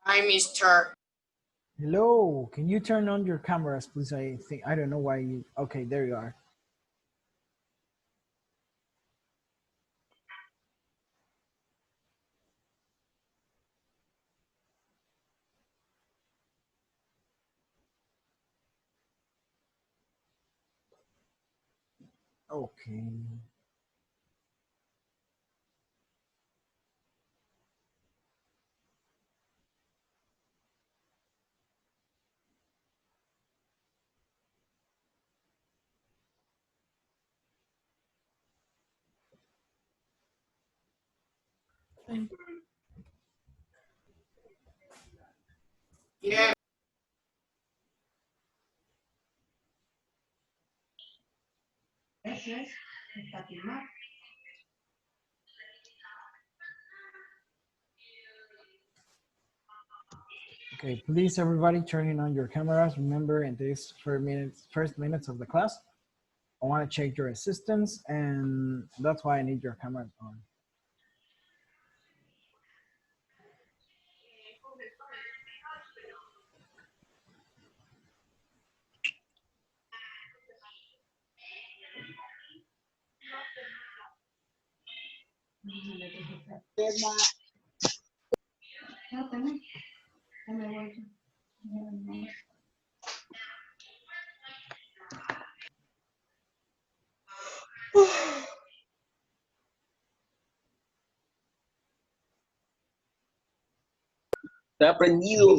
Hi, Mr. Hello, can you turn on your cameras, please? I don't know why you, okay, there you are. Okay. Yeah. Okay, please everybody turning on your cameras. Remember, in these first minutes of the class, I want to check your assistance, and that's why I need your cameras on. Está prendido.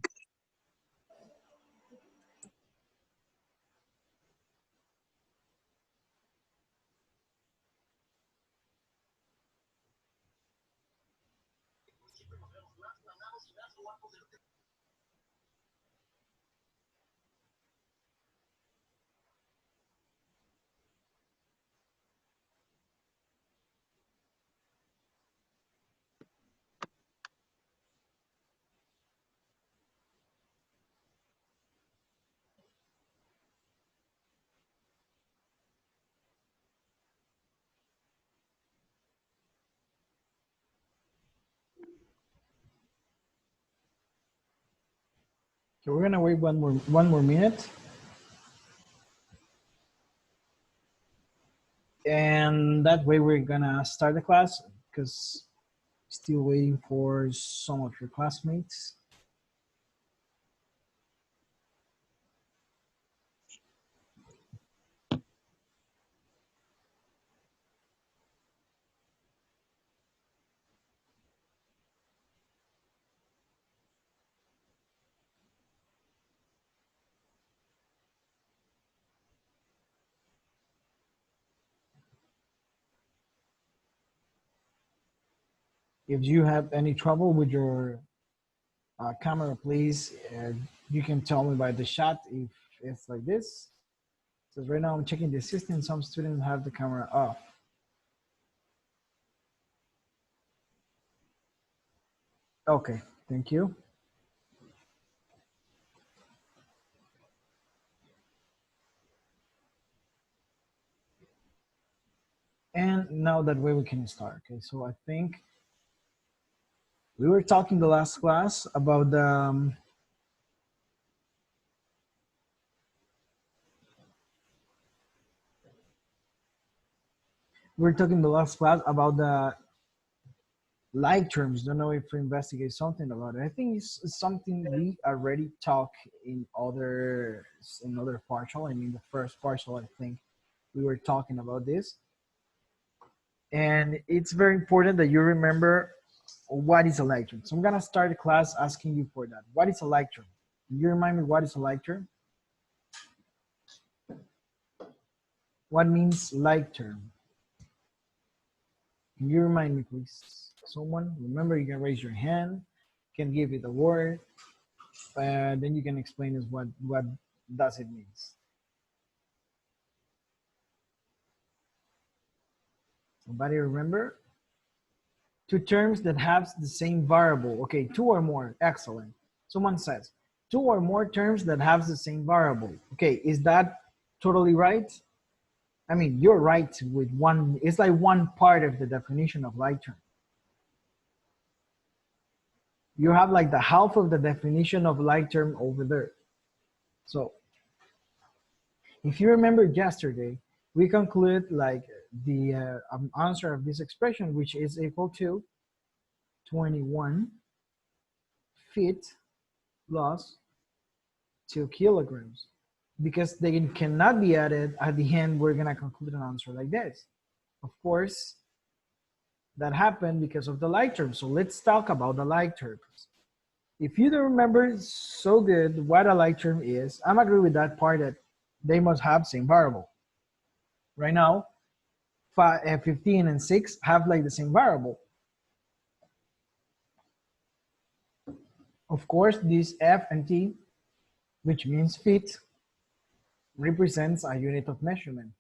So we're gonna wait one more minute. And that way we're gonna start the class because still waiting for some of your classmates. If you have any trouble with your camera, please, you can tell me by the chat if it's like this. So right now I'm checking the system. Some students have the camera off. Okay, thank you. And now that way we can start. Okay, so I think we were talking the last class about the we were talking the last class about the like terms. Don't know if we investigate something about it. I think it's something we already talked in other partial. I mean, the first partial, I think we were talking about this. And it's very important that you remember what is a like term. So I'm gonna start the class asking you for that. What is a like term? Can you remind me what is a like term? What means like term? Can you remind me, please? Someone, remember, you can raise your hand, can give it a word, then you can explain us what does it means. Somebody remember? Two terms that have the same variable. Okay, two or more. Excellent. Someone says, two or more terms that have the same variable. Okay, is that totally right? I mean, you're right with one. It's like one part of the definition of like term. You have like the half of the definition of like term over there. So if you remember yesterday, we concluded like the answer of this expression, which is equal to 21 feet plus 2 kilograms. Because they cannot be added at the end, we're gonna conclude an answer like this. Of course, that happened because of the like term. So let's talk about the like terms. If you don't remember so good what a like term is, I'm agree with that part that they must have same variable. Right now, 15 and 6 have like the same variable. Of course, this F and T, which means feet, represents a unit of measurement.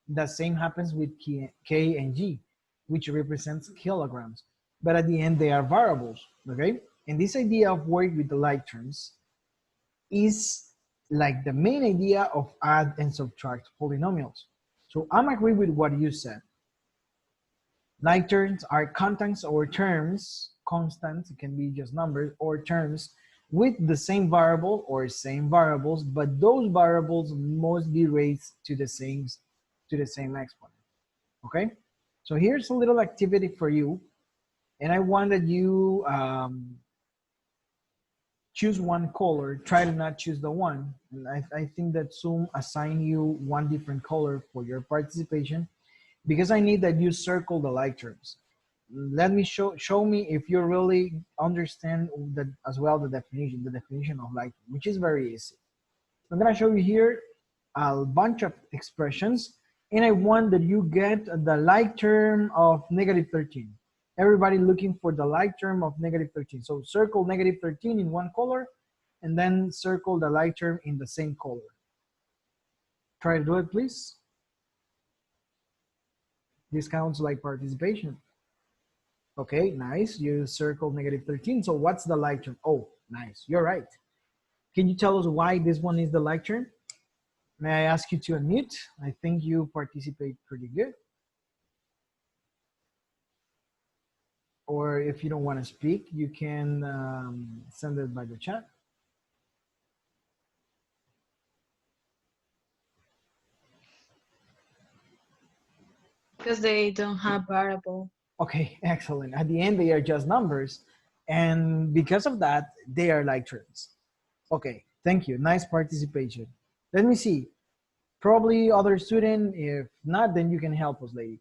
The same happens with K and G, which represents kilograms. But at the end, they are variables, okay? And this idea of work with the like terms is like the main idea of add and subtract polynomials. So I'm agree with what you said. Like terms are constants or terms, constants, it can be just numbers, or terms with the same variable or same variables, but those variables must be raised to the same exponent. Okay? So here's a little activity for you, and I want that you choose one color, try to not choose the one. And I think that Zoom assign you one different color for your participation, because I need that you circle the like terms. Let me show me if you really understand that as well, the definition of like term, which is very easy. I'm gonna show you here a bunch of expressions, and I want that you get the like term of -13. Everybody looking for the like term of -13. So circle -13 in one color, and then circle the like term in the same color. Try to do it, please. This counts like participation. Okay, nice. You circled -13. So what's the like term? Oh, nice. You're right. Can you tell us why this one is the like term? May I ask you to unmute? I think you participate pretty good. Or if you don't want to speak, you can send it by the chat. Because they don't have variable. Okay, excellent. At the end, they are just numbers. And because of that, they are like terms. Okay, thank you. Nice participation. Let me see. Probably other student. If not, then you can help us, lady.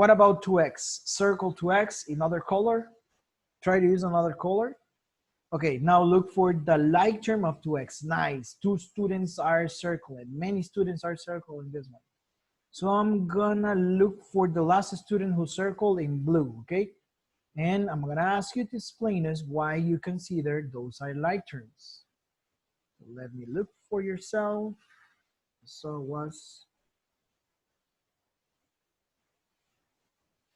What about 2x? Circle 2x in other color. Try to use another color. Okay, now look for the like term of 2x. Nice. Two students are circling. Many students are circling this one. So I'm gonna look for the last student who circled in blue, okay? And I'm gonna ask you to explain us why you consider those are like terms. Let me look for yourself. So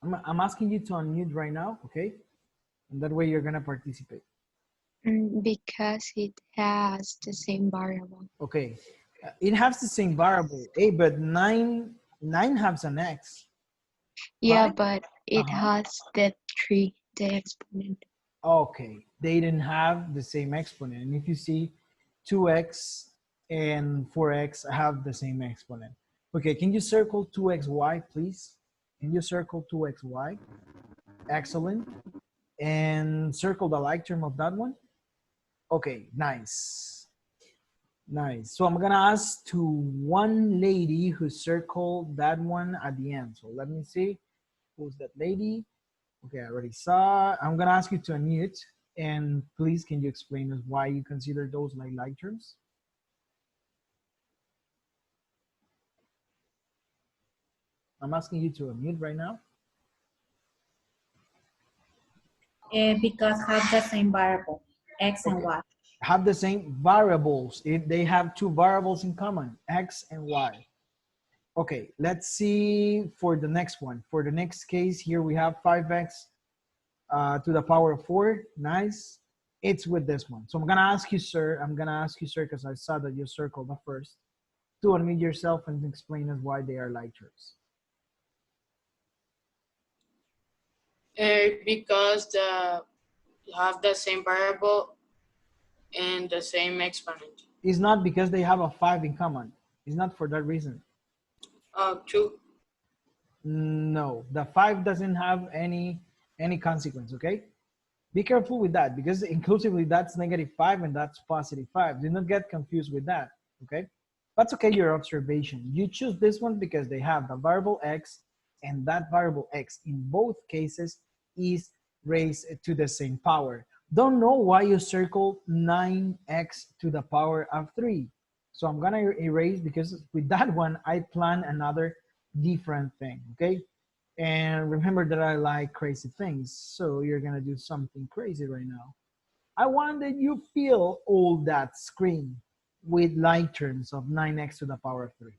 I'm asking you to unmute right now, okay? And that way you're gonna participate. Because it has the same variable. Okay, it has the same variable, but 9 has an x. Yeah, Right? but it has the 3, the exponent. Okay, they didn't have the same exponent. And if you see 2x and 4x have the same exponent. Okay, can you circle 2xy, please? Can you circle 2xy? Excellent. And circle the like term of that one. Okay, nice. Nice. So I'm gonna ask to one lady who circled that one at the end. So let me see who's that lady. Okay, I already saw. I'm gonna ask you to unmute, and please can you explain us why you consider those like terms? I'm asking you to unmute right now. Because have the same variable, x and y. Have the same variables. They have two variables in common, x and y. Okay, let's see for the next one. For the next case here, we have 5x to the power of 4. Nice. It's with this one. So I'm gonna ask you, sir, because I saw that you circled the first, to unmute yourself and explain us why they are like terms. Because have the same variable and the same exponent. It's not because they have a 5 in common. It's not for that reason. True. No, the 5 doesn't have any consequence, okay? Be careful with that because inclusively that's -5 and that's +5. Do not get confused with that, okay? That's okay, your observation. You choose this one because they have the variable x, and that variable x in both cases is raised to the same power. Don't know why you circle 9x to the power of 3. So I'm gonna erase because with that one, I plan another different thing, okay? And remember that I like crazy things. So you're gonna do something crazy right now. I want that you fill all that screen with like terms of 9x to the power of 3.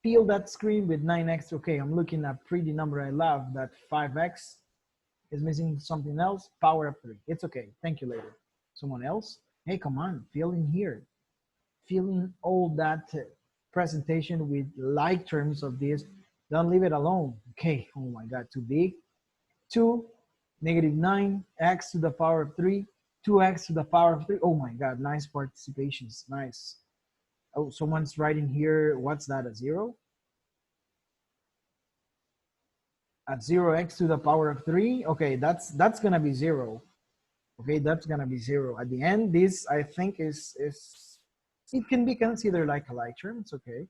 Fill that screen with 9x. Okay, I'm looking at pretty number I love, that 5x is missing something else, power of 3. It's okay, thank you later. Someone else? Hey, come on, fill in here. Fill in all that presentation with like terms of this. Don't leave it alone. Okay, oh my God, too big. 2, -9x to the power of 3, 2x to the power of 3. Oh my God, nice participations, nice. Oh, someone's writing here, what's that, a 0? At 0x to the power of 3, okay, that's gonna be 0. Okay, that's gonna be 0. At the end, this I think is it can be considered like a like term, it's okay.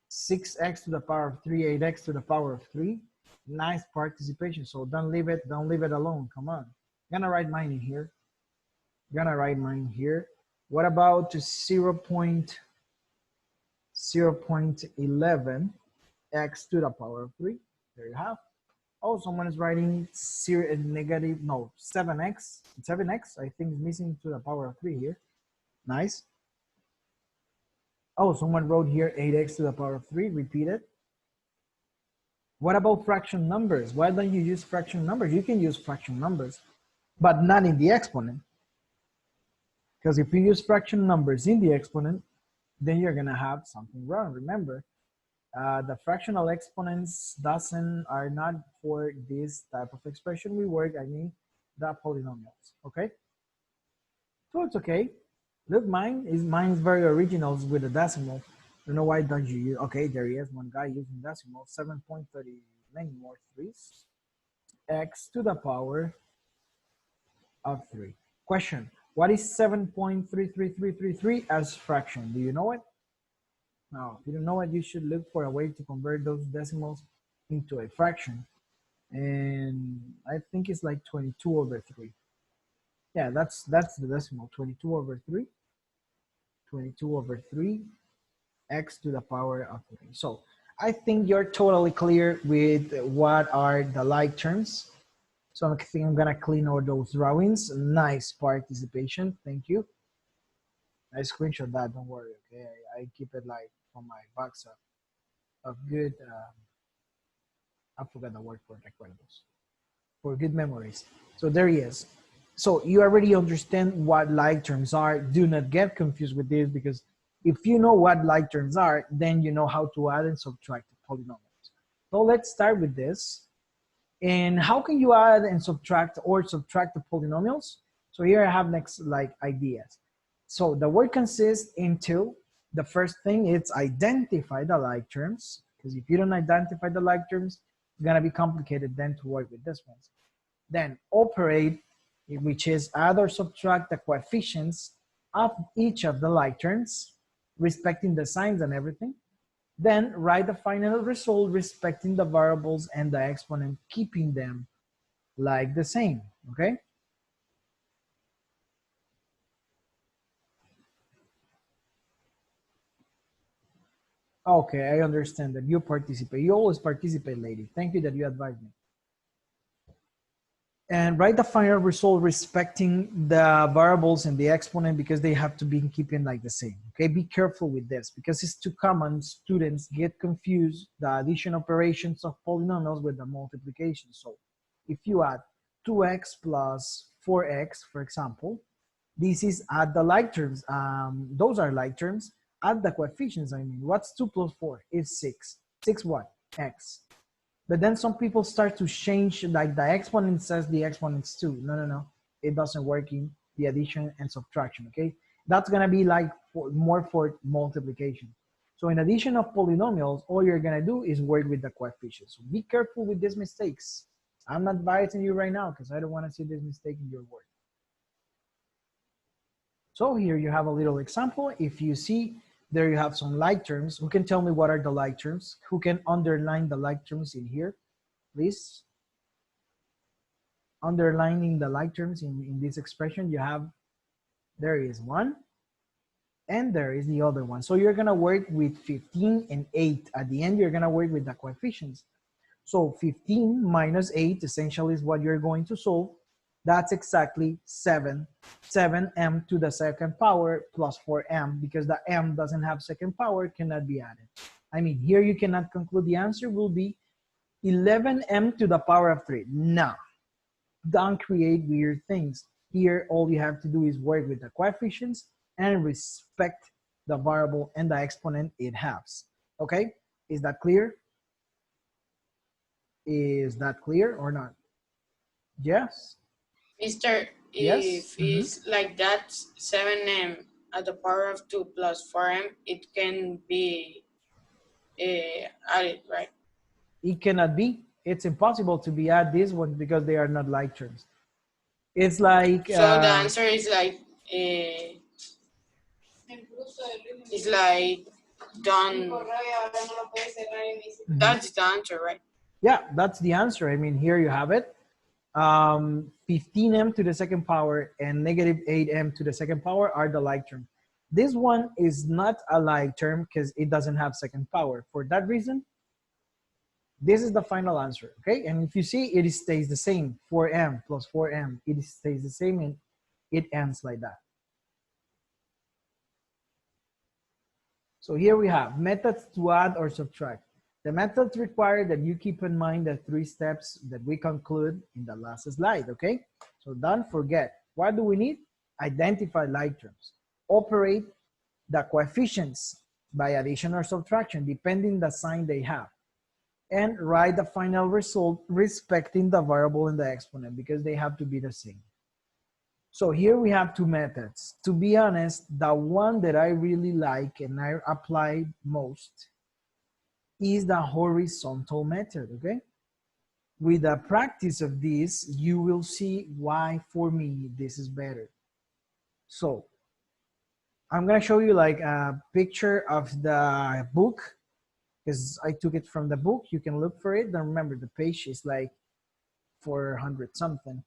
6x to the power of 3, 8x to the power of 3. Nice participation. So don't leave it alone. Come on. I'm gonna write mine in here. What about 0.11 x to the power of 3? There you have. Oh, someone is writing 7x. 7x, I think, is missing to the power of 3 here. Nice. Oh, someone wrote here 8x to the power of 3. Repeat it. What about fraction numbers? Why don't you use fraction numbers? You can use fraction numbers, but not in the exponent. Because if you use fraction numbers in the exponent, then you're gonna have something wrong. Remember, the fractional exponents are not for this type of expression we work, I mean the polynomials, okay? So it's okay. Look, mine is very original with the decimal. I don't know why don't you use, okay, there he is, one guy using decimal, 7.30, many more threes, x to the power of 3. Question, what is 7.33333 as fraction? Do you know it? Now, if you don't know it, you should look for a way to convert those decimals into a fraction. And I think it's like 22 over 3. Yeah, that's the decimal, 22 over 3. 22 over 3, x to the power of 3. So I think you're totally clear with what are the like terms. So I think I'm gonna clean all those drawings. Nice participation, thank you. I screenshot that, don't worry, okay? I keep it like from my box of good, I forgot the word for recuerdos, for good memories. So there he is. So you already understand what like terms are. Do not get confused with this because if you know what like terms are, then you know how to add and subtract the polynomials. So let's start with this. And how can you add and subtract the polynomials? So here I have next like ideas. So the word consists into, the first thing is identify the like terms, because if you don't identify the like terms, it's gonna be complicated then to work with this ones. Then operate which is add or subtract the coefficients of each of the like terms, respecting the signs and everything. Then write the final result respecting the variables and the exponent, keeping them like the same, okay? Okay, I understand that you participate. You always participate, lady. Thank you that you advised me. And write the final result respecting the variables and the exponent because they have to be keeping like the same. Okay, be careful with this because it's too common. Students get confused the addition operations of polynomials with the multiplication. So if you add 2x plus 4x, for example, this is add the like terms. Those are like terms. Add the coefficients. I mean, what's 2 plus 4 is 6. 6 what? X. But then some people start to change, like the exponent says the exponent's 2. No, no, no. It doesn't work in the addition and subtraction, okay? That's going to be like more for multiplication. So in addition of polynomials, all you're going to do is work with the coefficients. So be careful with these mistakes. I'm not advising you right now because I don't want to see this mistake in your work. So here you have a little example. If you see, there you have some like terms. Who can tell me what are the like terms? Who can underline the like terms in here, please? Underlining the like terms in this expression, you have, there is one, and there is the other one. So you're gonna work with 15 and 8. At the end, you're gonna work with the coefficients. So 15 minus 8 essentially is what you're going to solve. That's exactly 7. 7m to the second power plus 4m, because the m doesn't have second power, cannot be added. I mean, here you cannot conclude the answer will be 11m to the power of 3. No, don't create weird things. Here, all you have to do is work with the coefficients and respect the variable and the exponent it has. Okay, is that clear? Is that clear or not? Yes? Mister, Yes. if it's like that, 7m at the power of 2 plus 4m, it can be added, right? It cannot be. It's impossible to be add these ones because they are not like terms. It's like So the answer is like it's like done. That's the answer, right? yeah, that's the answer. I mean, here you have it. 15m to the second power and negative 8m to the second power are the like term. This one is not a like term because it doesn't have second power. For that reason, this is the final answer, okay? And if you see, it stays the same, 4m plus 4m, it stays the same and it ends like that. So here we have methods to add or subtract. The methods require that you keep in mind the 3 steps that we conclude in the last slide, okay? So don't forget, what do we need? Identify like terms. Operate the coefficients by addition or subtraction, depending the sign they have. And write the final result respecting the variable and the exponent because they have to be the same. So here we have 2 methods. To be honest, the one that I really like and I apply most is the horizontal method, okay? With the practice of this, you will see why for me this is better. So I'm gonna show you like a picture of the book because I took it from the book. You can look for it. Then remember the page is like 400 something.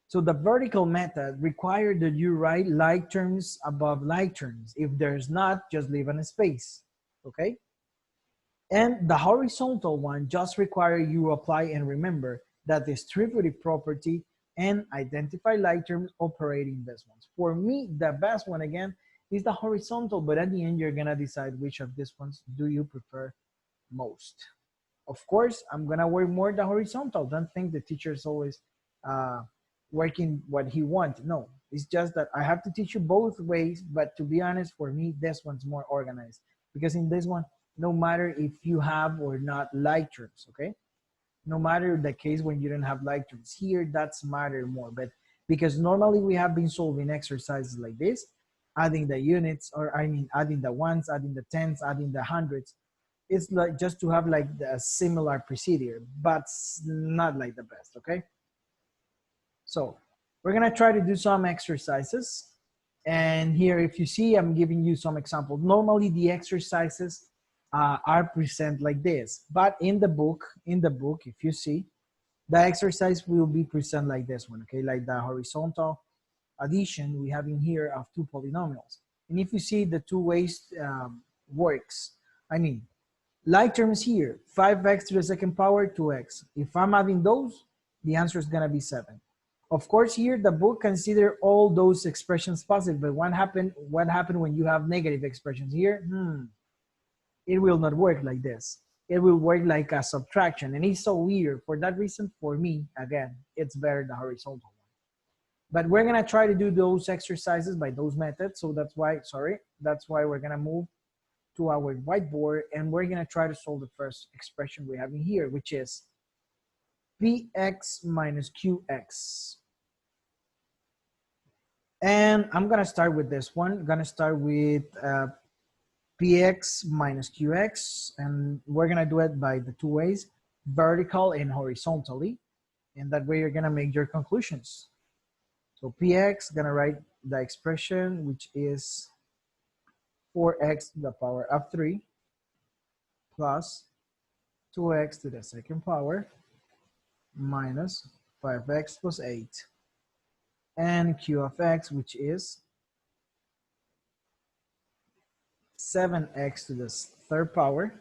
So the vertical method requires that you write like terms above like terms. If there's not, just leave a space, okay? And the horizontal one just require you apply and remember that the distributive property and identify like terms operating these ones. For me, the best one again is the horizontal, but at the end, you're gonna decide which of these ones do you prefer most. Of course, I'm gonna work more the horizontal. Don't think the teacher's always working what he wants. No, it's just that I have to teach you both ways, but to be honest, for me, this one's more organized because in this one, no matter if you have or not like terms, okay? No matter the case when you don't have like terms. Here, that's matter more, but because normally we have been solving exercises like this, adding the units, or I mean, adding the ones, adding the tens, adding the hundreds. It's like just to have like a similar procedure, but not like the best, okay? So We're gonna try to do some exercises. And here, if you see, I'm giving you some examples. Normally the exercises are presented like this, but in the book, if you see, the exercise will be presented like this one, okay? Like the horizontal addition we have in here of two polynomials. And if you see the two ways works, I mean, like terms here, 5x to the second power, 2x. If I'm adding those, the answer is gonna be 7. Of course, here the book consider all those expressions positive, but what happened when you have negative expressions here? It will not work like this. It will work like a subtraction, and it's so weird. For that reason, for me, again, it's better the horizontal one. But we're gonna try to do those exercises by those methods, so that's why we're gonna move to our whiteboard, and we're gonna try to solve the first expression we have in here, which is px minus qx. And I'm gonna start with this one. I'm gonna start with px minus qx, and we're gonna do it by the two ways, vertical and horizontally, and that way you're gonna make your conclusions. So px, gonna write the expression, which is 4x to the power of 3 plus 2x to the second power minus 5x plus 8, and q of x, which is 7x to the third power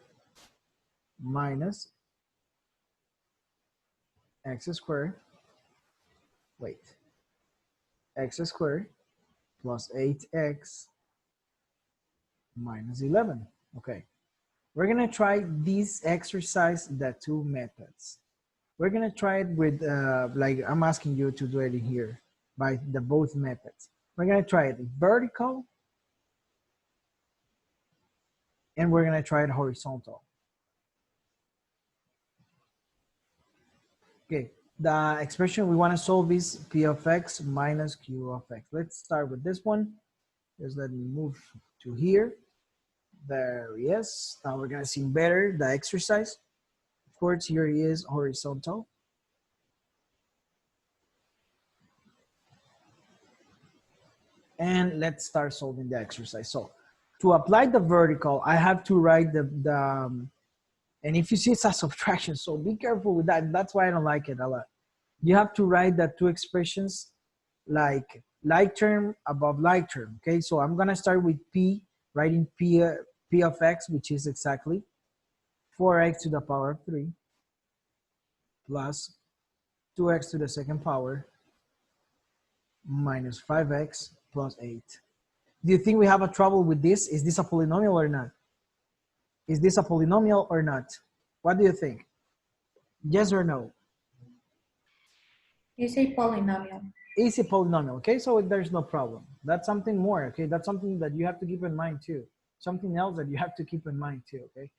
minus x squared, x squared plus 8x minus 11. Okay, we're gonna try this exercise, the two methods. We're gonna try it with, like I'm asking you to do it in here by the both methods. We're gonna try it vertical, and we're gonna try it horizontal. Okay, the expression we wanna solve is p of x minus q of x. Let's start with this one. Just let me move to here. There he is. Now we're gonna see better the exercise. Of course, here he is horizontal. And let's start solving the exercise. So to apply the vertical, I have to write and if you see it's a subtraction, so be careful with that. That's why I don't like it a lot. You have to write the two expressions like like term above like term, okay? So I'm gonna start with p, writing p of x, which is exactly 4x to the power of 3 plus 2x to the second power minus 5x plus 8. Do you think we have a trouble with this? Is this a polynomial or not? Is this a polynomial or not? What do you think? Yes or no? You say polynomial. Is a polynomial, okay? So there's no problem. That's something more, okay? That's something that you have to keep in mind too. Something else that you have to keep in mind too, okay?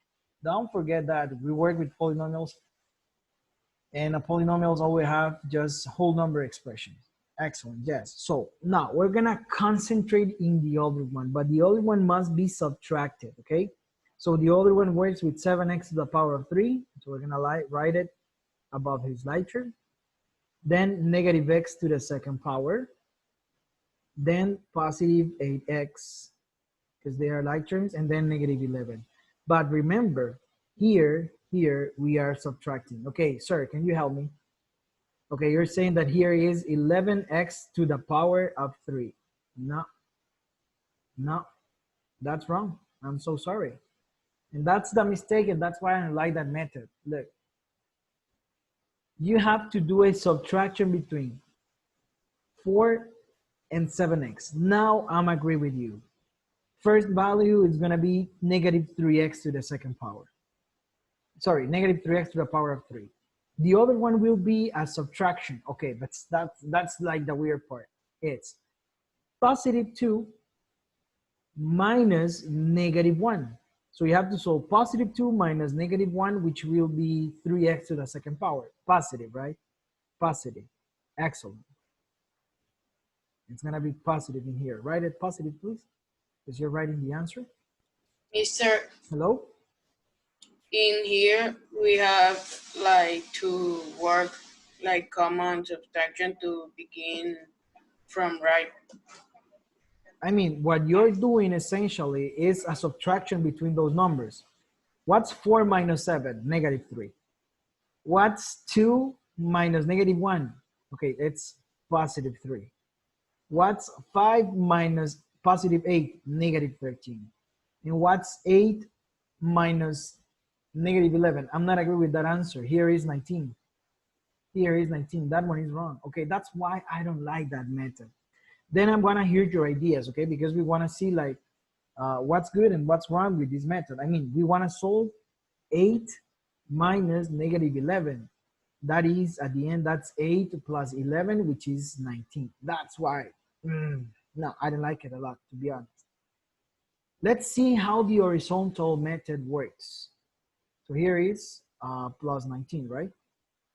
Don't forget that we work with polynomials, and polynomials always have just whole number expressions. Excellent, yes. So now we're gonna concentrate in the other one, but the other one must be subtracted, okay? So the other one works with 7x to the power of 3. So we're gonna write it above his like term. Then negative x to the second power. Then positive 8x, because they are like terms, and then negative 11. But remember, here we are subtracting. Okay, sir, can you help me? Okay, you're saying that here is 11x to the power of 3. No, that's wrong. I'm so sorry. And that's the mistake, and that's why I don't like that method. Look, you have to do a subtraction between 4 and 7x. Now I'm agree with you. First value is gonna be negative 3x to the second power. Sorry, negative 3x to the power of 3. The other one will be a subtraction. Okay, but that's like the weird part. It's positive 2 minus negative 1. So you have to solve positive 2 minus negative 1, which will be 3x to the second power. Positive, right? Positive. Excellent. It's going to be positive in here. Write it positive, please, because you're writing the answer. Mr. Hello? In here, we have like to work like common subtraction to begin from right. I mean, what you're doing essentially is a subtraction between those numbers. What's 4 minus 7? Negative 3. What's 2 minus negative 1? Okay, it's positive 3. What's 5 minus positive 8? Negative 13. And what's 8 minus negative 11? I'm not agree with that answer. Here is 19. Here is 19. That one is wrong. Okay, that's why I don't like that method. Then I'm gonna hear your ideas, okay? Because we wanna see like what's good and what's wrong with this method. I mean, we wanna solve 8 minus negative 11. That is, at the end, that's 8 plus 11, which is 19. That's why, no, I don't like it a lot, to be honest. Let's see how the horizontal method works. So here is plus 19, right?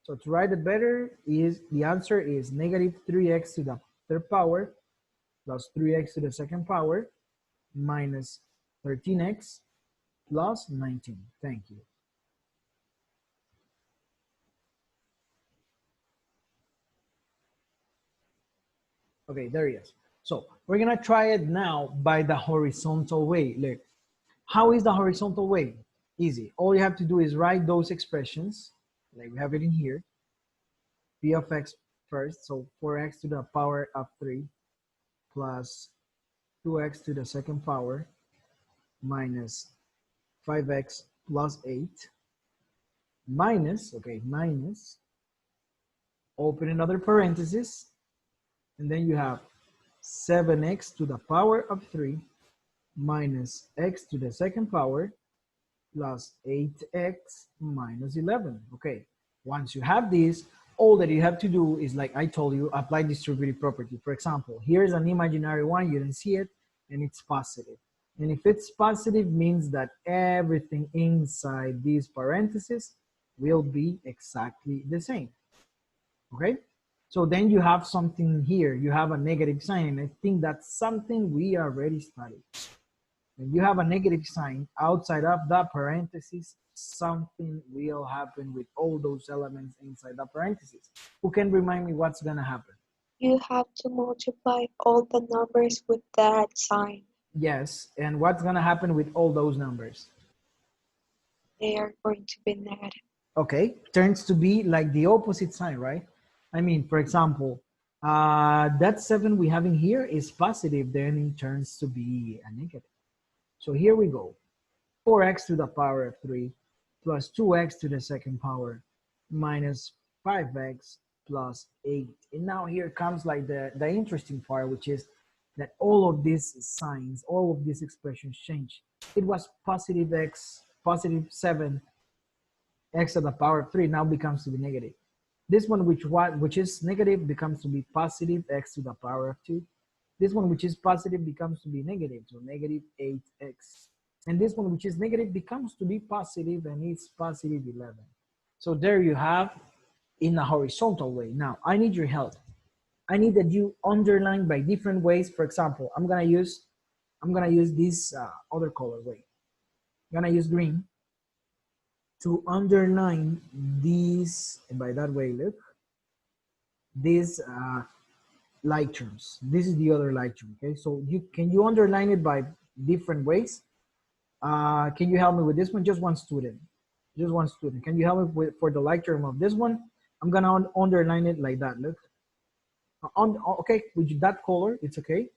So to write it better, is the answer is negative 3x to the third power plus 3x to the second power minus 13x plus 19. Thank you. Okay, there he is. So we're gonna try it now by the horizontal way. Look, how is the horizontal way? Easy. All you have to do is write those expressions, like we have it in here. P of x first, so 4x to the power of 3 plus 2x to the second power minus 5x plus 8 minus, okay, minus, open another parenthesis, and then you have 7x to the power of 3 minus x to the second power plus 8x minus 11. Okay, once you have this, all that you have to do is, like I told you, apply distributive property. For example, here's an imaginary one, you don't see it, and it's positive. And if it's positive, means that everything inside these parentheses will be exactly the same. Okay? So then you have something here, you have a negative sign. I think that's something we already studied. When you have a negative sign outside of that parenthesis, something will happen with all those elements inside the parenthesis. Who can remind me what's gonna happen? You have to multiply all the numbers with that sign. Yes, and what's gonna happen with all those numbers? They are going to be negative. Okay, turns to be like the opposite sign, right? I mean, for example, that 7 we have in here is positive, then it turns to be a negative. So here we go. 4x to the power of 3 plus 2x to the second power minus 5x plus 8. And now here comes like the interesting part, which is that all of these signs, all of these expressions change. It was positive x, positive 7 x to the power of 3 now becomes to be negative. This one which is negative becomes to be positive x to the power of 2. This one which is positive becomes to be negative, so negative 8x. And this one which is negative becomes to be positive, and it's positive 11. So there you have in a horizontal way. Now I need your help. I need that you underline by different ways. For example, I'm gonna use this other color way. I'm gonna use green to underline these, and by that way, look, these like terms. This is the other like term. Okay, so can you underline it by different ways? Can you help me with this one? Just one student. Just one student. Can you help me with for the like term of this one? I'm gonna underline it like that. Look. Okay, with that color, it's okay.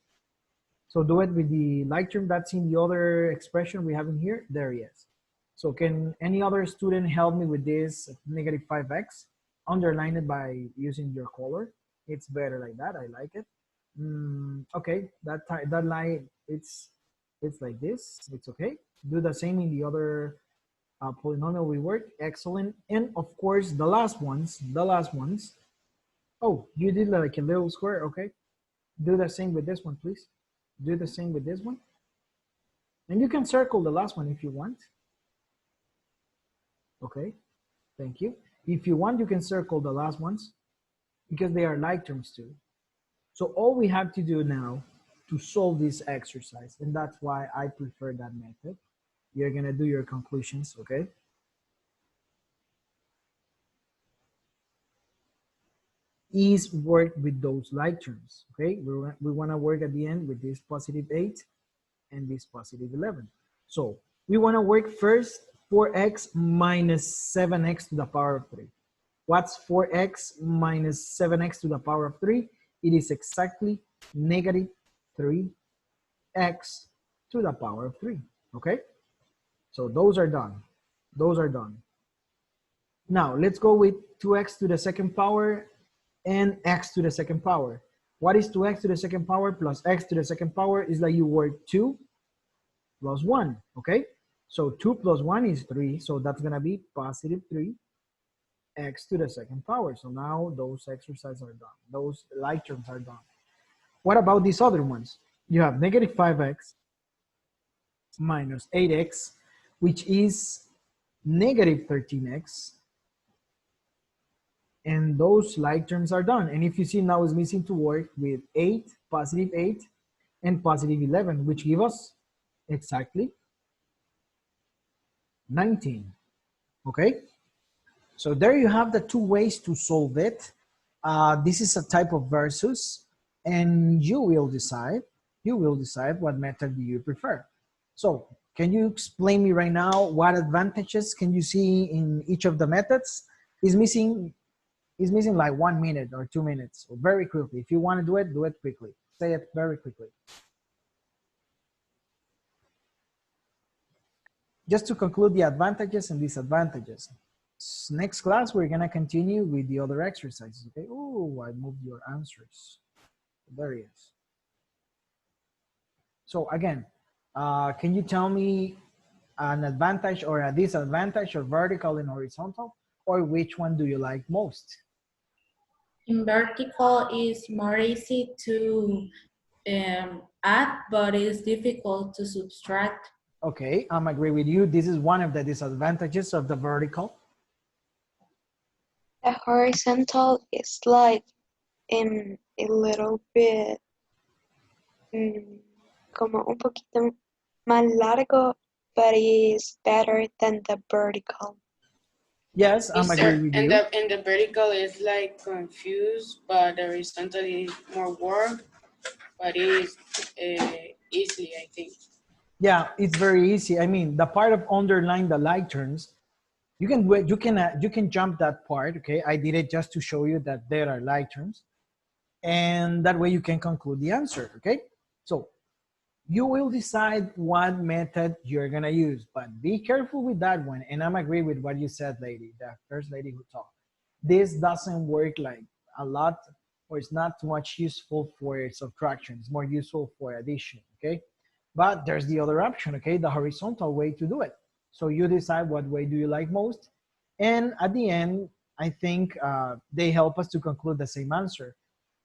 So do it with the like term that's in the other expression we have in here. There he is. So can any other student help me with this negative 5x? Underline it by using your color. It's better like that. I like it. Okay, that line, it's like this. It's okay. Do the same in the other polynomial we work. Excellent. And of course, the last ones. Oh, you did like a little square. Okay. Do the same with this one, please. Do the same with this one. And you can circle the last one if you want. Okay, thank you. If you want, you can circle the last ones because they are like terms too. So all we have to do now to solve this exercise, and that's why I prefer that method. You're gonna do your conclusions, okay? is work with those like terms, okay? We want to work at the end with this positive 8 and this positive 11. So we want to work first 4x minus 7x to the power of 3. What's 4x minus 7x to the power of 3? It is exactly negative 3x to the power of 3, okay? So those are done. Those are done. Now let's go with 2x to the second power and x to the second power. What is 2x to the second power plus x to the second power? Is like you work 2 plus 1, okay? So 2 plus 1 is 3, so that's gonna be positive 3 x to the second power. So now those exercises are done. Those like terms are done. What about these other ones? You have negative 5x minus 8x, which is negative 13x, and those like terms are done. And if you see now it's missing to work with 8, positive 8, and positive 11, which give us exactly 19, okay? So there you have the two ways to solve it. This is a type of versus, and you will decide what method do you prefer. So can you explain me right now what advantages can you see in each of the methods? Is missing like 1 minute or 2 minutes, so very quickly. If you want to do it quickly. Say it very quickly. Just to conclude the advantages and disadvantages. Next class, we're gonna continue with the other exercises, okay? Oh, I moved your answers. There it is. So again, can you tell me an advantage or a disadvantage of vertical and horizontal, or which one do you like most? In vertical is more easy to add, but it's difficult to subtract. Okay, I'm agree with you. This is one of the disadvantages of the vertical. The horizontal is like a little bit como un poquito más largo, but it's better than the vertical. Yes, I'm agree with you. And the vertical is like confused, but the horizontal is more work, but it's easy, I think. Yeah, it's very easy. I mean, the part of underline the like terms, you can jump that part. Okay, I did it just to show you that there are like terms, and that way you can conclude the answer. Okay, so you will decide what method you're gonna use, but be careful with that one. And I'm agree with what you said, lady, the first lady who talked. This doesn't work like a lot, or it's not too much useful for subtraction. It's more useful for addition. Okay. But there's the other option, okay? The horizontal way to do it. So you decide what way do you like most. And at the end, I think they help us to conclude the same answer.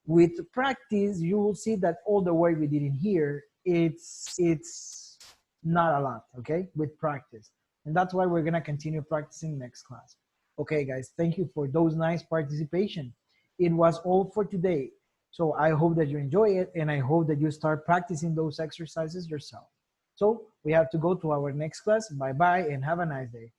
With practice, you will see that all the work we did in here, it's not a lot, okay? With practice. And that's why we're gonna continue practicing next class. Okay, guys, thank you for those nice participation. It was all for today. So I hope that you enjoy it, and I hope that you start practicing those exercises yourself. So we have to go to our next class. Bye-bye and have a nice day.